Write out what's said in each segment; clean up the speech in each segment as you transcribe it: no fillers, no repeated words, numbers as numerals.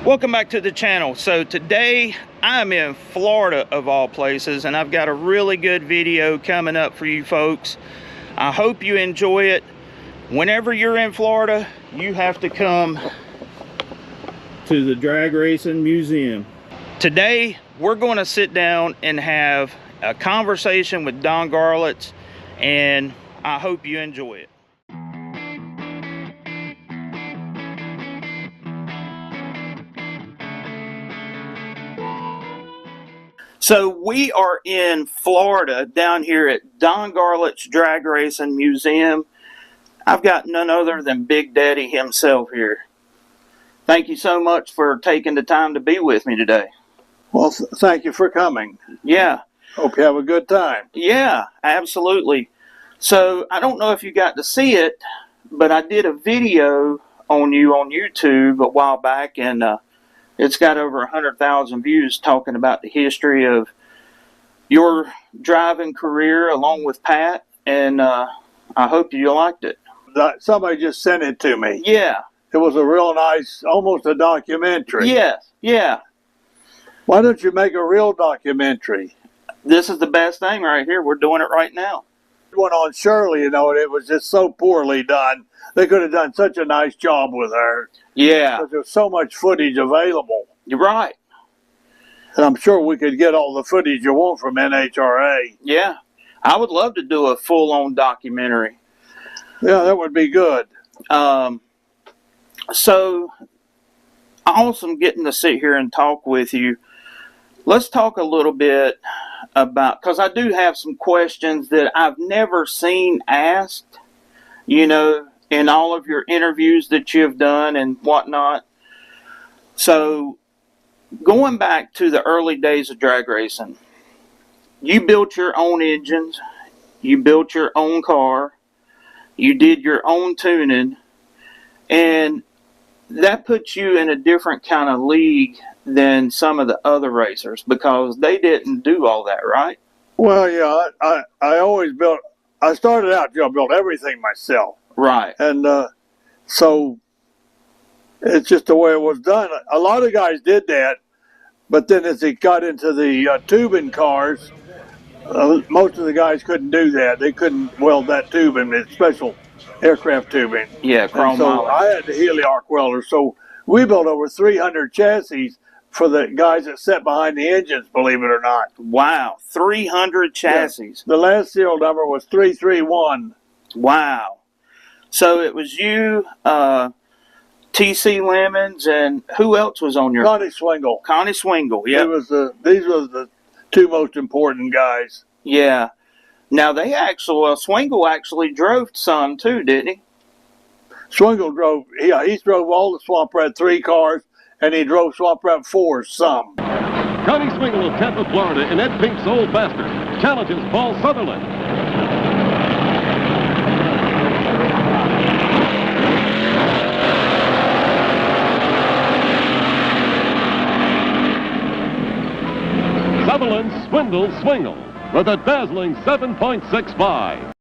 Welcome back to the channel. So today I'm in Florida of all places, and I've got a really good video coming up for you folks. I hope you enjoy it. Whenever you're in Florida, you have to come to the Drag Racing Museum. Today we're going to sit down and have a conversation with Don Garlits, and I hope you enjoy it. So we are in Florida, down here at Don Garlits Drag Racing Museum. I've got none other than Big Daddy himself here. Thank you so much for taking the time to be with me today. Well, thank you for coming. Yeah. Hope you have a good time. Yeah, absolutely. So I don't know if you got to see it, but I did a video on you on YouTube a while back, and it's got over 100,000 views talking about the history of your driving career along with Pat, and I hope you liked it. Somebody just sent it to me. Yeah. It was a real nice, almost a documentary. Yes, yeah. Why don't you make a real documentary? This is the best thing right here. We're doing it right now. One on Shirley, you know, and it was just so poorly done. They could have done such a nice job with her. Yeah. Because there's so much footage available. You're right. And I'm sure we could get all the footage you want from NHRA. Yeah. I would love to do a full-on documentary. Yeah, that would be good. So, awesome getting to sit here and talk with you. Let's talk a little bit about, because I do have some questions that I've never seen asked, you know, in all of your interviews that you've done and whatnot. So, going back to the early days of drag racing, you built your own engines, you built your own car, you did your own tuning, and that puts you in a different kind of league than some of the other racers, because they didn't do all that, right? Well, yeah, I always built, I started out, I built everything myself. Right. And so it's just the way it was done. A lot of guys did that, but then as it got into the tubing cars, most of the guys couldn't do that. They couldn't weld that tubing. It's special aircraft tubing. Yeah, chrome. And so I had the heliarc welder. So we built over 300 chassis for the guys that sat behind the engines, believe it or not. Wow, 300 chassis. Yeah. The last serial number was 331. Wow. So it was you, T.C. Lemons, and who else was on your... Connie Swingle. Connie Swingle, yeah. These were the two most important guys. Yeah. Now, they actually, Swingle actually drove some too, didn't he? Swingle drove, he drove all the Swamp Rat 3 cars, and he drove Swamp Rat 4s some. Connie Swingle of Tampa, Florida, in Ed Pink's Old Bastard, challenges Paul Sutherland. Sutherland swindles Swingle with a dazzling 7.65.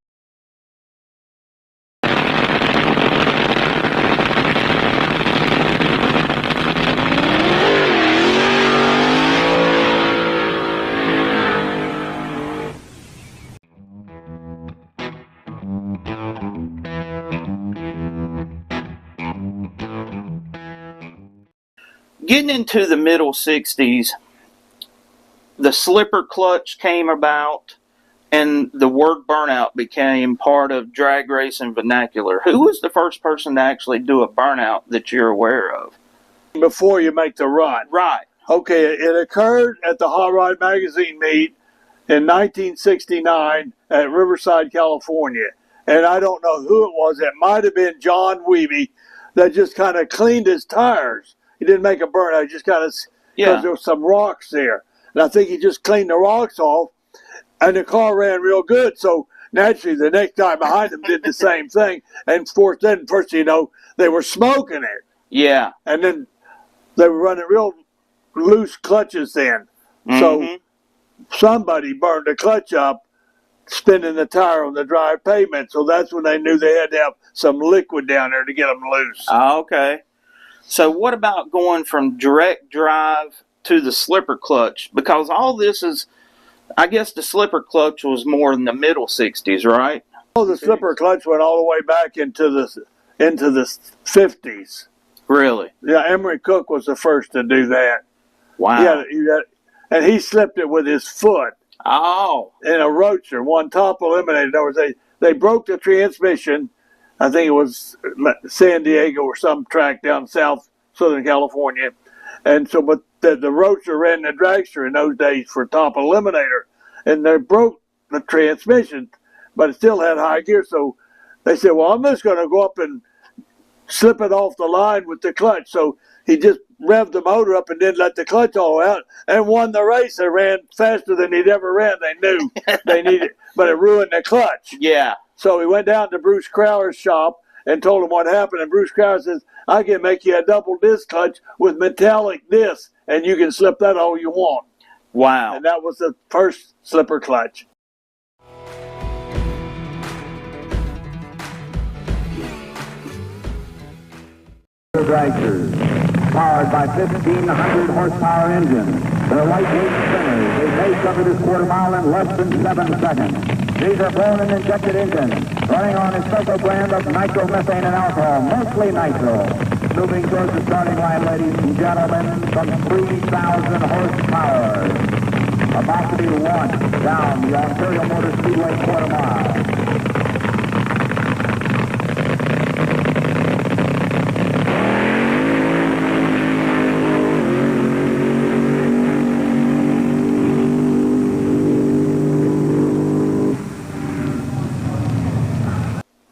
Getting into the middle 60s, the slipper clutch came about, and the word burnout became part of drag racing vernacular. Who was the first person to actually do a burnout that you're aware of? Before you make the run. Right. Okay, it occurred at the Hot Rod Magazine meet in 1969 at Riverside, California. And I don't know who it was. It might have been John Weeby that just kind of cleaned his tires. He didn't make a burnout. He just kind of, because there was some rocks there. And I think he just cleaned the rocks off, and the car ran real good. So naturally, the next guy behind him did the same thing. And first you know, they were smoking it. Yeah. And then they were running real loose clutches then. Mm-hmm. So somebody burned the clutch up, spinning the tire on the dry pavement. So that's when they knew they had to have some liquid down there to get them loose. Oh, okay. So what about going from direct drive to the slipper clutch? Because all this is, I guess the slipper clutch was more in the middle 60s, right? Oh, the slipper clutch went all the way back into the 50s. Really? Yeah, Emery Cook was the first to do that. Wow. And he slipped it with his foot. Oh. In a roadster, one top eliminated. In other words, they broke the transmission. I think it was San Diego or some track down Southern California. And so, but the roadster ran the dragster in those days for top eliminator. And they broke the transmission, but it still had high gear. So they said, well, I'm just going to go up and slip it off the line with the clutch. So he just revved the motor up and didn't let the clutch all out and won the race. They ran faster than he'd ever ran. They knew they needed, but it ruined the clutch. Yeah. So he went down to Bruce Crowler's shop and told him what happened. And Bruce Crowler says, I can make you a double disc clutch with metallic discs, and you can slip that all you want. Wow. And that was the first slipper clutch. Dragsters, powered by 1,500 horsepower engines. They're lightweight spinners. They may cover this quarter mile in less than 7 seconds. These are blown and injected engines, running on a special brand of nitromethane and alcohol, mostly nitro. Moving towards the starting line, ladies and gentlemen, from 3,000 horsepower. About to be launched down the Ontario Motor Speedway quarter mile.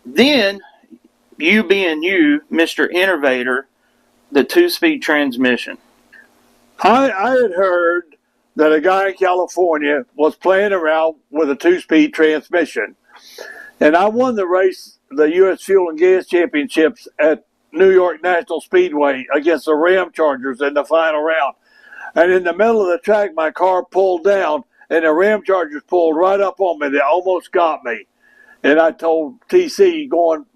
Then, you being you, Mr. Innovator, the two-speed transmission. I had heard that a guy in California was playing around with a two-speed transmission. And I won the race, the U.S. Fuel and Gas Championships at New York National Speedway against the Ram Chargers in the final round. And in the middle of the track, my car pulled down, and the Ram Chargers pulled right up on me. They almost got me. And I told TC going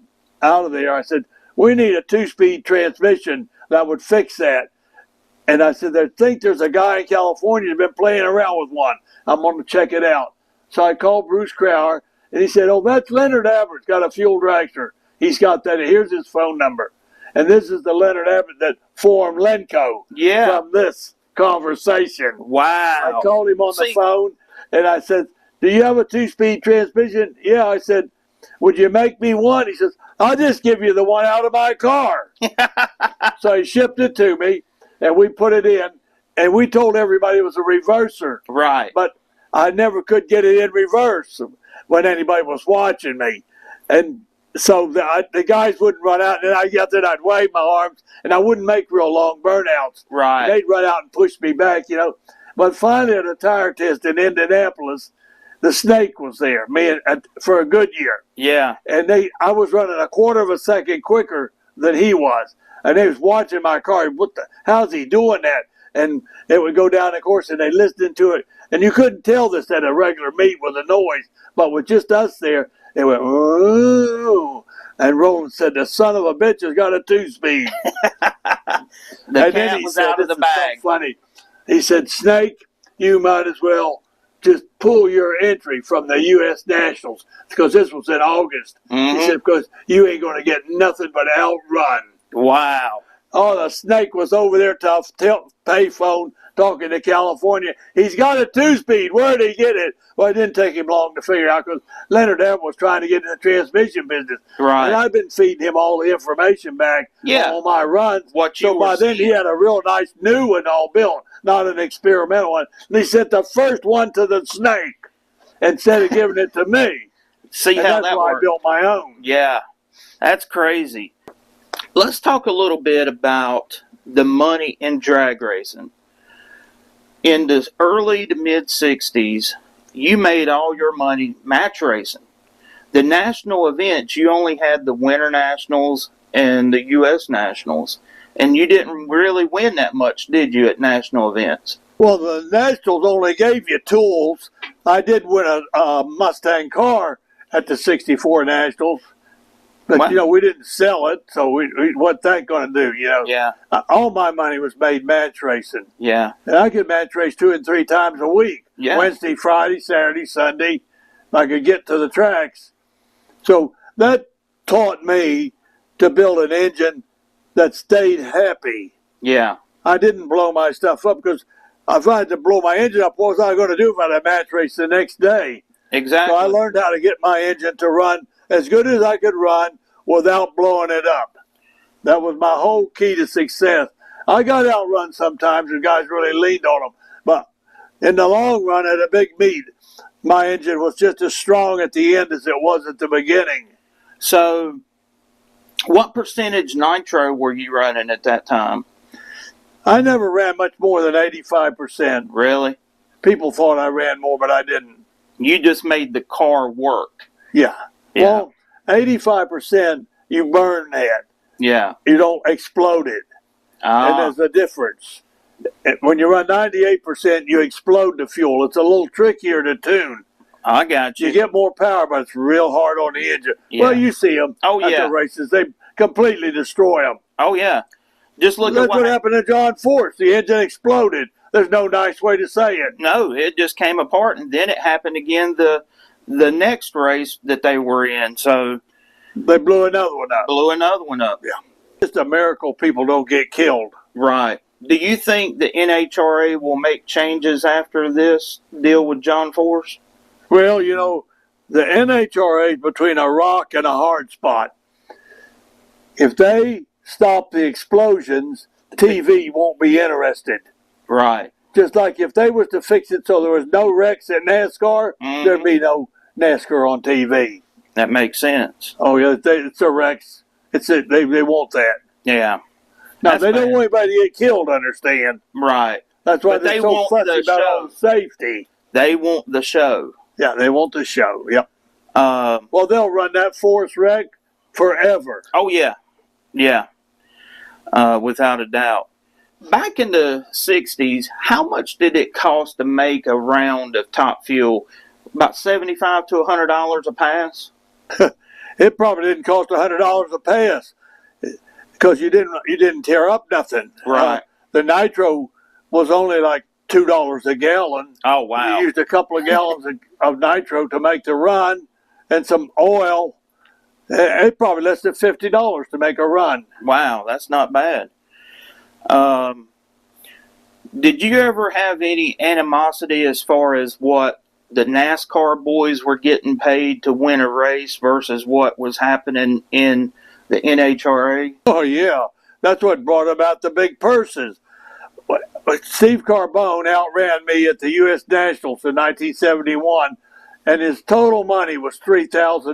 out of there, I said, we need a two-speed transmission that would fix that. And I said, I think there's a guy in California who's been playing around with one. I'm going to check it out. So I called Bruce Crowler, and he said, oh, that's Leonard Abbott, got a fuel dragster. He's got that. Here's his phone number. And this is the Leonard Abbott that formed Lenco from this conversation. Wow. I called him on the phone, and I said, do you have a two-speed transmission? Yeah, I said, would you make me one? He says, I'll just give you the one out of my car. So he shipped it to me, and we put it in, and we told everybody it was a reverser. Right. But I never could get it in reverse when anybody was watching me. And so the guys wouldn't run out, and I got there, I'd wave my arms, and I wouldn't make real long burnouts. Right. They'd run out and push me back, you know. But finally at a tire test in Indianapolis, the Snake was there, for a good year. Yeah. And I was running a quarter of a second quicker than he was. And they was watching my car. How's he doing that? And it would go down the course, and they listened to it. And you couldn't tell this at a regular meet with a noise. But with just us there, it went, ooh. And Roland said, the son of a bitch has got a two-speed. The cat was out of the bag. So funny. He said, Snake, you might as well just pull your entry from the U.S. Nationals, because this was in August. Mm-hmm. He said, because you ain't going to get nothing but outrun. Wow. Oh, the Snake was over there to payphone talking to California. He's got a two-speed. Where did he get it? Well, it didn't take him long to figure out, because Leonard Abbott was trying to get in the transmission business. Right. And I've been feeding him all the information back on my runs. So by then he had a real nice new one all built, not an experimental one. And he sent the first one to the Snake instead of giving it to me. See and how that's that why worked. I built my own. Yeah, that's crazy. Let's talk a little bit about the money in drag racing. In the early to mid-'60s, you made all your money match racing. The national events, you only had the Winter Nationals and the U.S. Nationals, and you didn't really win that much, did you, at national events? Well, the Nationals only gave you tools. I did win a Mustang car at the '64 Nationals, But, you know, we didn't sell it, so what's that going to do, you know? Yeah. All my money was made match racing. Yeah. And I could match race 2 and 3 times a week. Yeah. Wednesday, Friday, Saturday, Sunday. I could get to the tracks. So that taught me to build an engine that stayed happy. Yeah. I didn't blow my stuff up, because if I had to blow my engine up, what was I going to do if I had a match race the next day? Exactly. So I learned how to get my engine to run as good as I could run without blowing it up. That was my whole key to success. I got outrun sometimes and guys really leaned on them. But in the long run, at a big meet, my engine was just as strong at the end as it was at the beginning. So what percentage Nitro were you running at that time? I never ran much more than 85%. Really? People thought I ran more, but I didn't. You just made the car work. Yeah. Yeah. Well, 85% you burn that. Yeah. You don't explode it. And there's a difference. When you run 98%, you explode the fuel. It's a little trickier to tune. I got you. You get more power, but it's real hard on the engine. Yeah. Well, you see them Oh, at yeah. the races. They completely destroy them. Oh, yeah. Just look That's at what happened to John Force. The engine exploded. There's no nice way to say it. No, it just came apart, and then it happened again the next race that they were in. So They blew another one up. blew another one up. Yeah. It's a miracle people don't get killed. Right. Do you think the NHRA will make changes after this deal with John Force? Well, you know, the NHRA is between a rock and a hard spot. If they stop the explosions, TV won't be interested. Right. Just like if they was to fix it so there was no wrecks at NASCAR, there'd be no NASCAR on TV. That makes sense. Oh, yeah, it's a wrecks. They want that. Yeah. Now, That's they don't bad. want anybody to get killed, understand? Right. That's why But they're they so want fussy the about show. all the safety. They want the show. Yeah, they want the show, yep. Oh, Well, they'll run that Force wreck forever. yeah. Yeah. Without a doubt. Back in the 60s, how much did it cost to make a round of Top Fuel? About $75 to $100 a pass? It probably didn't cost $100 a pass because you didn't tear up nothing. Right. The Nitro was only like $2 a gallon. Oh, wow. You used a couple of gallons of Nitro to make the run and some oil. It's probably less than $50 to make a run. Wow, that's not bad. Did you ever have any animosity as far as what the NASCAR boys were getting paid to win a race versus what was happening in the NHRA? Oh, yeah. That's what brought about the big purses. But Steve Carbone outran me at the U.S. Nationals in 1971, and his total money was $3,000.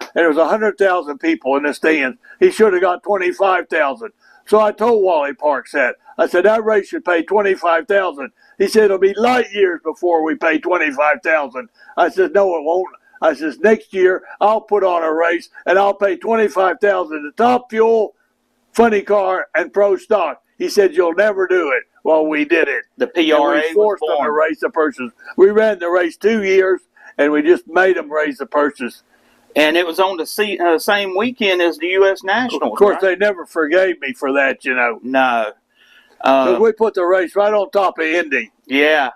And there was 100,000 people in the stands. He should have got $25,000. So I told Wally Parks that. I said, that race should pay $25,000. He said, it'll be light years before we pay $25,000. I said, no, it won't. I said, next year I'll put on a race and I'll pay $25,000 to Top Fuel, Funny Car, and Pro Stock. He said, you'll never do it. Well, we did it. The PRA And we forced was them to born. raise the purses. We ran the race 2 years, and we just made them raise the purses. And it was on the same weekend as the U.S. Nationals. Of course, right? they never forgave me for that, you know. No. Because we put the race right on top of Indy. Yeah.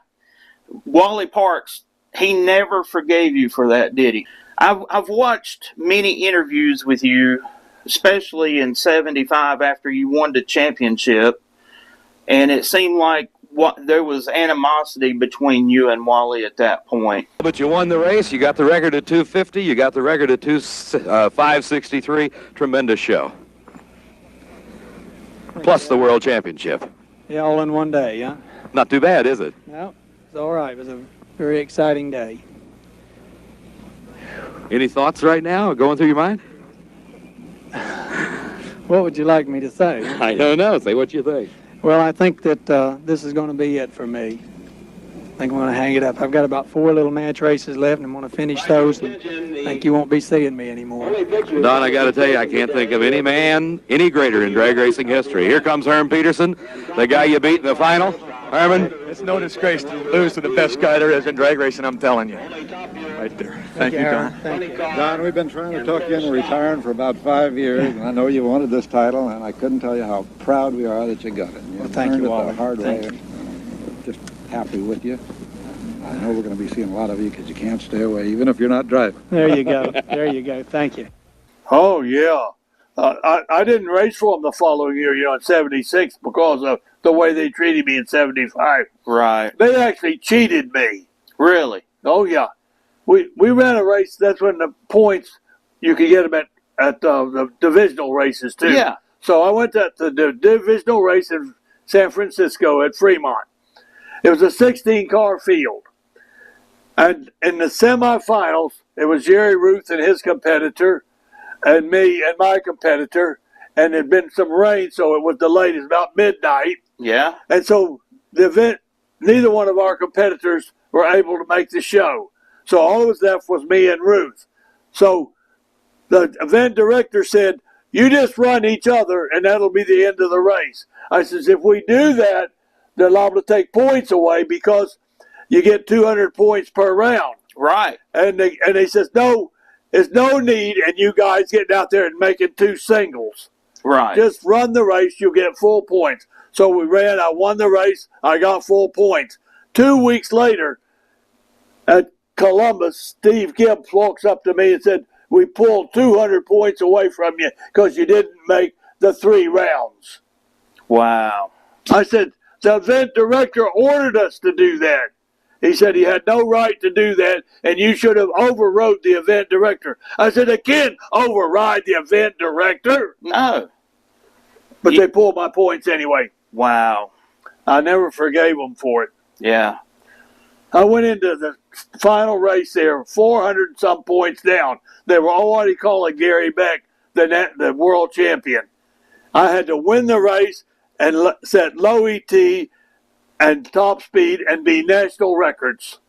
Wally Parks, he never forgave you for that, did he? I've watched many interviews with you, especially in 75 after you won the championship, and it seemed like there was animosity between you and Wally at that point. But you won the race. You got the record at 250. You got the record at 563. Tremendous show. Plus the world championship. Yeah, all in one day, yeah? Not too bad, is it? No, it's all right. It was a very exciting day. Any thoughts right now going through your mind? What would you like me to say? I don't know. Say what you think. Well, I think that this is going to be it for me. I think I'm going to hang it up. I've got about 4 little match races left, and I'm going to finish those, and I think you won't be seeing me anymore. Don, I got to tell you, I can't think of any man any greater in drag racing history. Here comes Herm Peterson, the guy you beat in the final. Harmon, it's no disgrace to lose to the best guy there is in drag racing, I'm telling you. Right there. Thank you, Don. Thank you. Don, we've been trying to talk you into retiring for about 5 years, and I know you wanted this title, and I couldn't tell you how proud we are that you got it. Well, thank you, Walter. The hard way. Thank you. Just happy with you. I know we're going to be seeing a lot of you because you can't stay away, even if you're not driving. There you go. There you go. Thank you. Oh, yeah. I didn't race for them the following year, in 76 because of the way they treated me in 75. Right. They actually cheated me. Really? Oh, yeah. We ran a race. That's when the points, you could get them at the divisional races, too. Yeah. So I went to the divisional race in San Francisco at Fremont. It was a 16-car field. And in the semifinals, it was Jerry Ruth and his competitor, and me and my competitor, and there'd been some rain, so it was delayed. It was about midnight. Yeah. And so the event, neither one of our competitors were able to make the show. So all that was left was me and Ruth. So the event director said, you just run each other, and that'll be the end of the race. I says, if we do that, they're liable to take points away because you get 200 points per round. Right. And they says, no, there's no need in you guys getting out there and making two singles. Right. Just run the race, you'll get full points. So we ran, I won the race, I got full points. 2 weeks later, at Columbus, Steve Gibbs walks up to me and said, we pulled 200 points away from you because you didn't make the 3 rounds. Wow. I said, the event director ordered us to do that. He said he had no right to do that, and you should have overrode the event director. I said, I can't override the event director. No. But they pulled my points anyway. Wow. I never forgave them for it. Yeah. I went into the final race there, 400 and some points down. They were already calling Gary Beck the world champion. I had to win the race and set low ET and top speed and be national records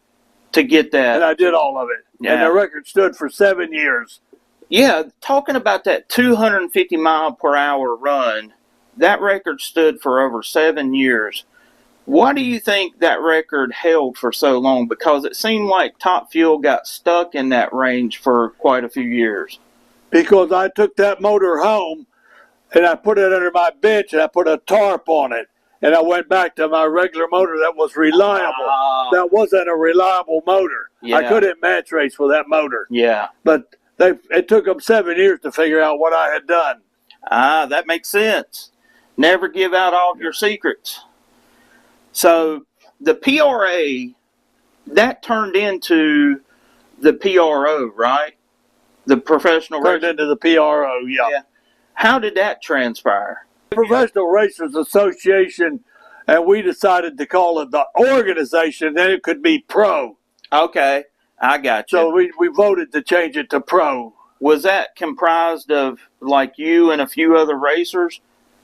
to get that. And I did all of it. Yeah. And the record stood for 7 years. Yeah, talking about that 250 mile per hour run, that record stood for over 7 years. Why do you think that record held for so long? Because it seemed like Top Fuel got stuck in that range for quite a few years. Because I took that motor home and I put it under my bench and I put a tarp on it. And I went back to my regular motor that was reliable. That wasn't a reliable motor. Yeah. I couldn't match race with that motor. Yeah. But it took them 7 years to figure out what I had done. That makes sense. Never give out all of your secrets. So the PRA, that turned into the PRO, right? The Professional Turned into the PRO, yeah. How did that transpire? Professional Racers Association, and we decided to call it the organization, then it could be pro. Okay, I got you. So we voted to change it to pro. Was that comprised of like you and a few other racers?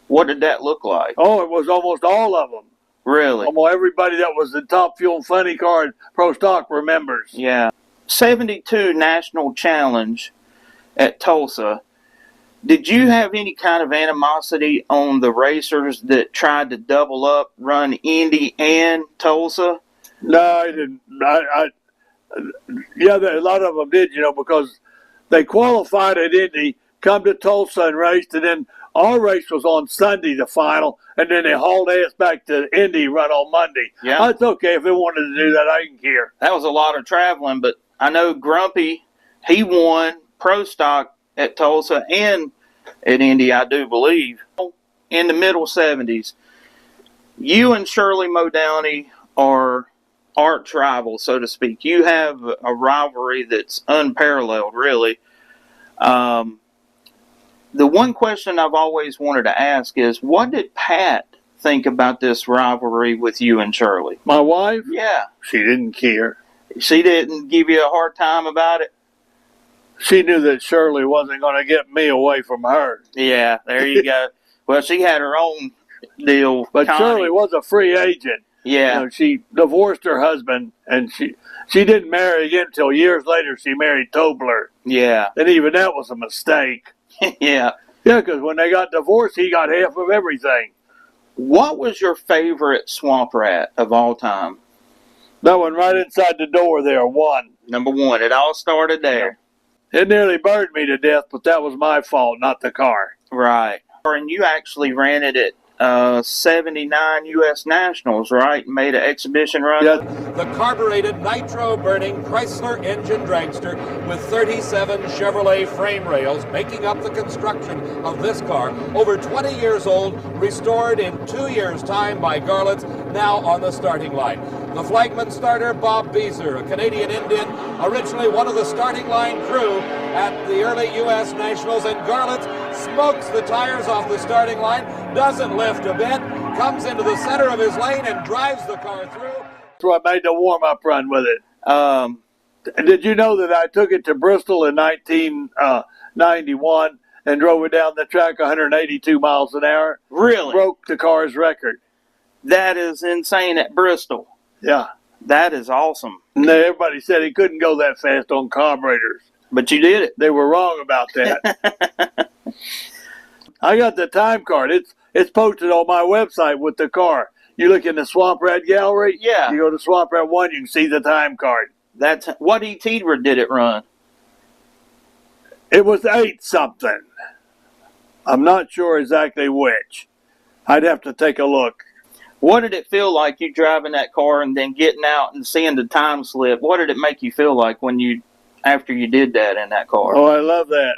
What did that look like? Oh, it was almost all of them. Really? Almost everybody that was in Top Fuel Funny Car and Pro Stock were members. Yeah. 72 National Challenge at Tulsa. Did you have any kind of animosity on the racers that tried to double up, run Indy and Tulsa? No, I didn't. Yeah, a lot of them did, because they qualified at Indy, come to Tulsa and raced, and then our race was on Sunday, the final, and then they hauled ass back to Indy, run on Monday. Yeah. It's okay if they wanted to do that. I didn't care. That was a lot of traveling, but I know Grumpy, he won Pro Stock at Tulsa and at Indy, I do believe, in the middle 70s. You and Shirley Modowney are arch rivals, so to speak. You have a rivalry that's unparalleled, really. The one question I've always wanted to ask is, what did Pat think about this rivalry with you and Shirley? My wife? Yeah. She didn't care. She didn't give you a hard time about it? She knew that Shirley wasn't going to get me away from her. Yeah, there you go. Well, she had her own deal. But Connie. Shirley was a free agent. Yeah. She divorced her husband, and she didn't marry again until years later. She married Tobler. Yeah. And even that was a mistake. Yeah. Yeah, because when they got divorced, he got half of everything. What was your favorite swamp rat of all time? That one right inside the door there, one. Number one. It all started there. It nearly burned me to death, but that was my fault, not the car. Right. And you actually ran it at 79 U.S. Nationals, right? Made an exhibition run. Yeah. The carbureted, nitro-burning Chrysler engine dragster with 37 Chevrolet frame rails making up the construction of this car. Over 20 years old, restored in 2 years' time by Garlits, now on the starting line. The flagman starter, Bob Beezer, a Canadian Indian, originally one of the starting line crew at the early U.S. Nationals, and Garlits smokes the tires off the starting line, doesn't lift a bit, comes into the center of his lane and drives the car through. That's what made the warm-up run with it. Did you know that I took it to Bristol in 1991 and drove it down the track 182 miles an hour? Really? Broke the car's record. That is insane at Bristol. Yeah. That is awesome. And everybody said he couldn't go that fast on carburetors. But you did it. They were wrong about that. I got the time card. It's posted on my website with the car. You look in the Swamp Rat Gallery. Yeah. You go to Swamp Rat 1, you can see the time card. That's what ET did it run? It was 8-something. I'm not sure exactly which. I'd have to take a look. What did it feel like you driving that car and then getting out and seeing the time slip? What did it make you feel like after you did that in that car? Oh, I love that.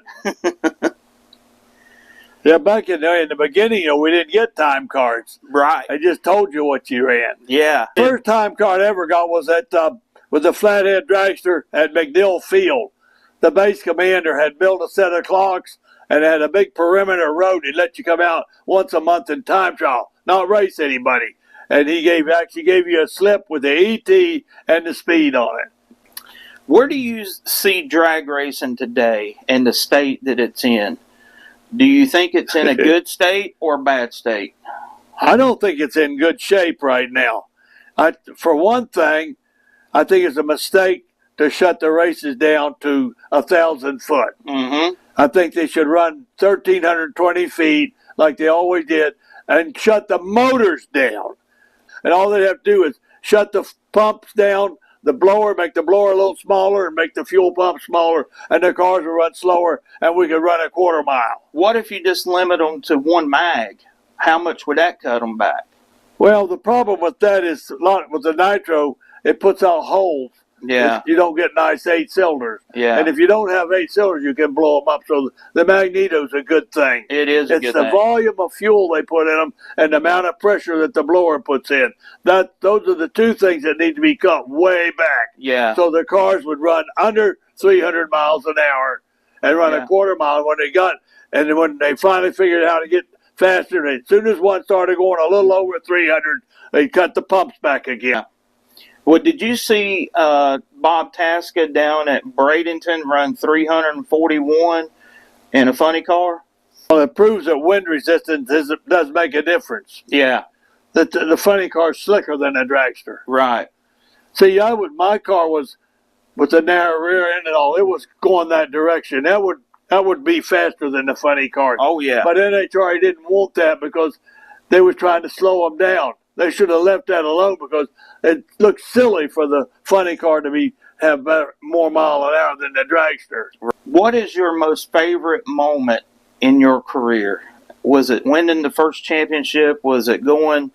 Yeah, back in the beginning, we didn't get time cards. Right. I just told you what you ran. Yeah. First time card I ever got was with the flathead dragster at McDill Field. The base commander had built a set of clocks and had a big perimeter road. He'd let you come out once a month in time trial, not race anybody. And he actually gave you a slip with the ET and the speed on it. Where do you see drag racing today in the state that it's in? Do you think it's in a good state or a bad state? I don't think it's in good shape right now. For one thing, I think it's a mistake to shut the races down to 1,000 foot. Mm-hmm. I think they should run 1,320 feet like they always did and shut the motors down. And all they have to do is shut the pumps down, the blower, make the blower a little smaller and make the fuel pump smaller, and the cars will run slower and we could run a quarter mile. What if you just limit them to one mag? How much would that cut them back? Well, the problem with that is with the Nitro, it puts out holes. Yeah. You don't get nice 8 cylinders. Yeah. And if you don't have 8 cylinders, you can blow them up. So the magneto's a good thing. It is a good thing. It's the volume of fuel they put in them and the amount of pressure that the blower puts in. Those are the two things that need to be cut way back. Yeah. So the cars would run under 300 miles an hour and run a quarter mile when they finally figured out how to get faster. As soon as one started going a little over 300, they cut the pumps back again. Well, did you see Bob Tasca down at Bradenton run 341 in a funny car? Well, it proves that wind resistance does make a difference. Yeah. That the funny car's slicker than a dragster. Right. See, my car was with the narrow rear end and all. It was going that direction. That would be faster than the funny car. Oh yeah. But NHRA didn't want that because they were trying to slow them down. They should have left that alone because it looked silly for the funny car to have more mile an hour than the dragster. What is your most favorite moment in your career? Was it winning the first championship? Was it going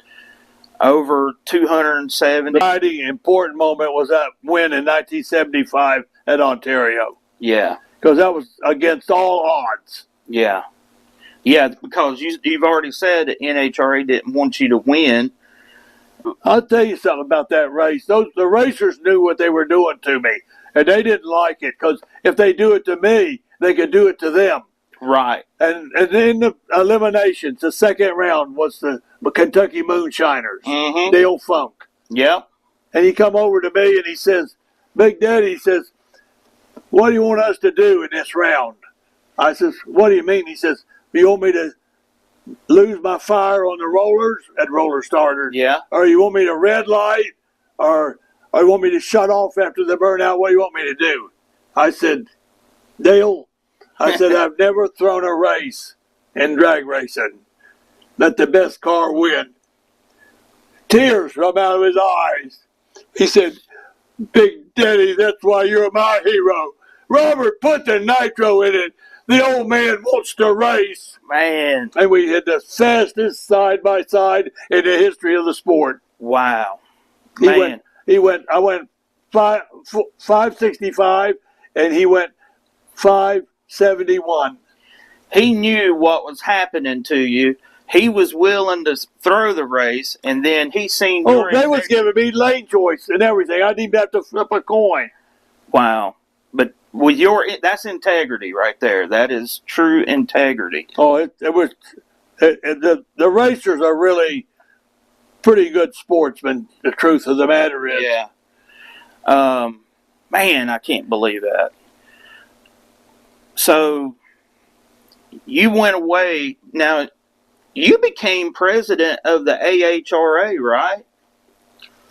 over 270? The important moment was that win in 1975 at Ontario. Yeah. Because that was against all odds. Yeah. Yeah, because you've already said that NHRA didn't want you to win. I'll tell you something about that race. The racers knew what they were doing to me, and they didn't like it because if they do it to me, they could do it to them. Right. And in the eliminations, the second round was the Kentucky Moonshiners, Dale Funk. Yep. And he come over to me and he says, Big Daddy, he says, what do you want us to do in this round? I says, what do you mean? He says, you want me to lose my fire on the rollers at roller starters? Yeah. Or you want me to red light? Or you want me to shut off after the burnout? What do you want me to do? I said, Dale, I've never thrown a race in drag racing. let the best car win. Tears come out of his eyes. He said, Big Daddy, that's why you're my hero. Robert, put the nitro in it. The old man wants to race. Man. And we had the fastest side-by-side in the history of the sport. Wow. I went 565, and he went 571. He knew what was happening to you. He was willing to throw the race, and then he seen. Oh, they was giving me lane choice and everything. I didn't even have to flip a coin. Wow. But with that's integrity right there. That is true integrity. Oh, the racers are really pretty good sportsmen. The truth of the matter is. Yeah. Man, I can't believe that. So you went away. Now, you became president of the NHRA, right?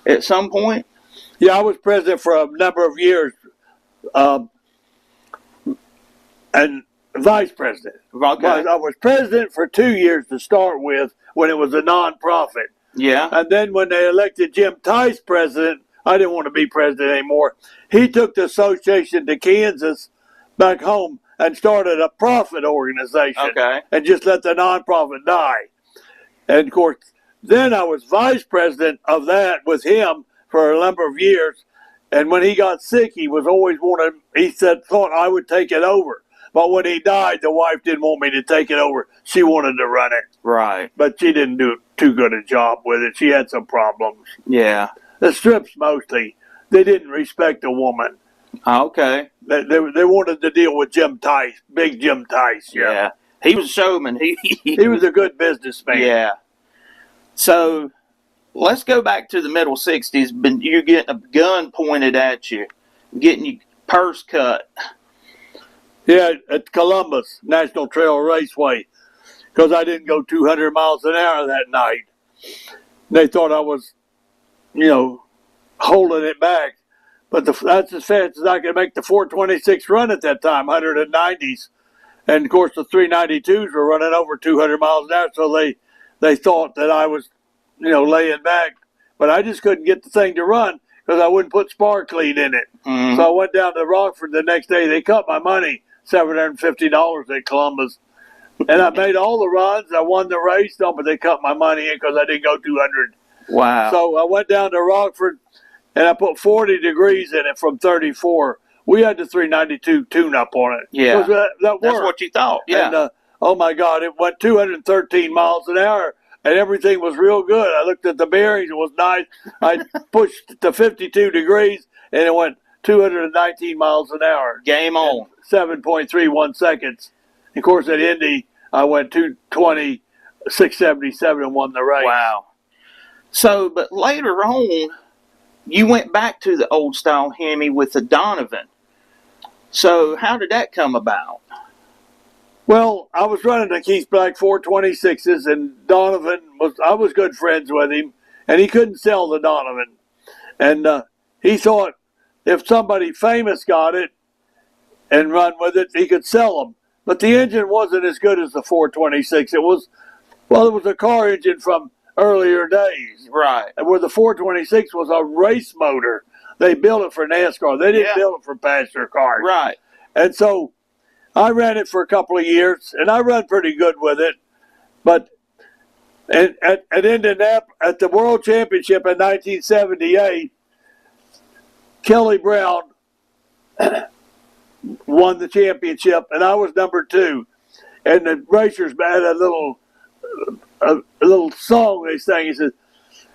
At some point? Yeah, I was president for a number of years. And vice president. Okay. I was president for 2 years to start with when it was a non-profit. Yeah. And then when they elected Jim Tice president, I didn't want to be president anymore. He took the association to Kansas back home and started a profit organization. Okay. And just let the non-profit die. And, of course, then I was vice president of that with him for a number of years. And when he got sick, he was always thought I would take it over. But when he died, the wife didn't want me to take it over. She wanted to run it. Right. But she didn't do too good a job with it. She had some problems. Yeah. The strips mostly, they didn't respect the woman. Okay. They wanted to deal with Jim Tice, big Jim Tice. Yeah. He was a showman. He was a good businessman. Yeah. So let's go back to the middle 60s. You're getting a gun pointed at you, getting your purse cut. Yeah, at Columbus National Trail Raceway, because I didn't go 200 miles an hour that night. They thought I was, holding it back. But that's as fast as I could make the 426 run at that time, 190s. And, of course, the 392s were running over 200 miles an hour, so they thought that I was, laying back. But I just couldn't get the thing to run because I wouldn't put spark lead in it. Mm-hmm. So I went down to Rockford the next day. They cut my money, $750 at Columbus. And I made all the runs. I won the race, but they cut my money in because I didn't go 200. Wow. So I went down to Rockford, and I put 40 degrees in it from 34. We had the 392 tune-up on it. Yeah. That worked. That's what you thought. Yeah. And, oh, my God, it went 213 miles an hour, and everything was real good. I looked at the bearings. It was nice. I pushed to 52 degrees, and it went 219 miles an hour. Game on. 7.31 seconds. Of course, at Indy, I went 220, 677, and won the race. Wow. So, but later on, you went back to the old style Hemi with the Donovan. So, how did that come about? Well, I was running the Keith Black 426s, and Donovan I was good friends with him, and he couldn't sell the Donovan. And he thought if somebody famous got it and run with it, he could sell them. But the engine wasn't as good as the 426. It was a car engine from earlier days. Right. Where the 426 was a race motor. They built it for NASCAR. They didn't build it for passenger cars. Right. And so I ran it for a couple of years, and I ran pretty good with it. But at Indianapolis, at the World Championship in 1978, Kelly Brown won the championship, and I was number 2. And the racers had a little song they sang. He said,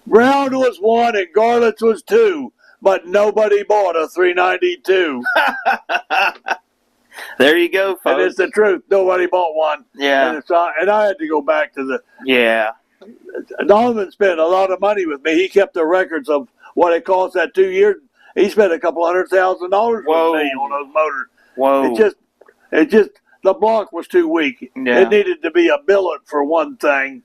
Brown was 1 and Garlits was 2, but nobody bought a 392. There you go, folks. And it's the truth. Nobody bought one. Yeah. And I had to go back to the... Yeah. Donovan spent a lot of money with me. He kept the records of what it cost that 2 years. He spent a couple $100,000 with me on those motors. Whoa. It just, the block was too weak. Yeah. It needed to be a billet for one thing.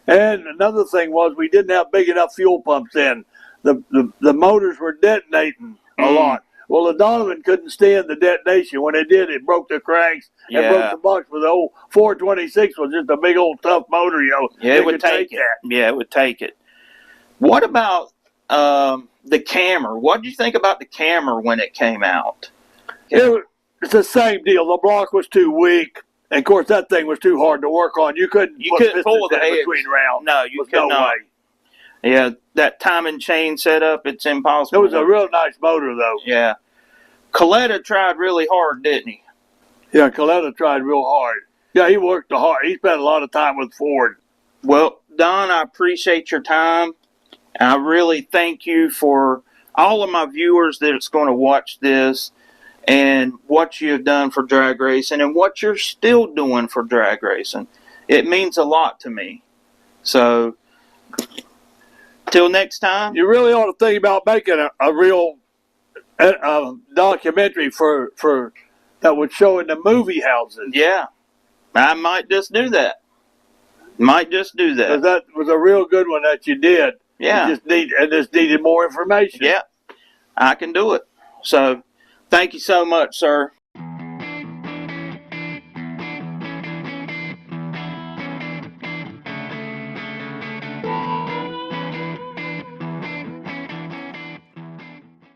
And another thing was we didn't have big enough fuel pumps in. The motors were detonating a lot. Well, the Donovan couldn't stand the detonation. When it did, it broke the cranks and broke the box. But the old 426 was just a big old tough motor, you know. Yeah, it would take it. Yeah, it would take it. What about the camera? What did you think about the camera when it came out? It's the same deal. The block was too weak. And, of course, that thing was too hard to work on. You couldn't pull the head between rounds. No, you could not. Yeah, that timing chain setup, it's impossible. It was a real nice motor, though. Yeah. Coletta tried really hard, didn't he? Yeah, Coletta tried real hard. Yeah, he worked hard. He spent a lot of time with Ford. Well, Don, I appreciate your time. I really thank you for all of my viewers that's going to watch this and what you have done for drag racing and what you're still doing for drag racing. It means a lot to me. So, till next time. You really ought to think about making a real documentary for that would show in the movie houses. Yeah. I might just do that. That was a real good one that you did. Yeah. I just needed more information. Yeah. I can do it. So, thank you so much, sir.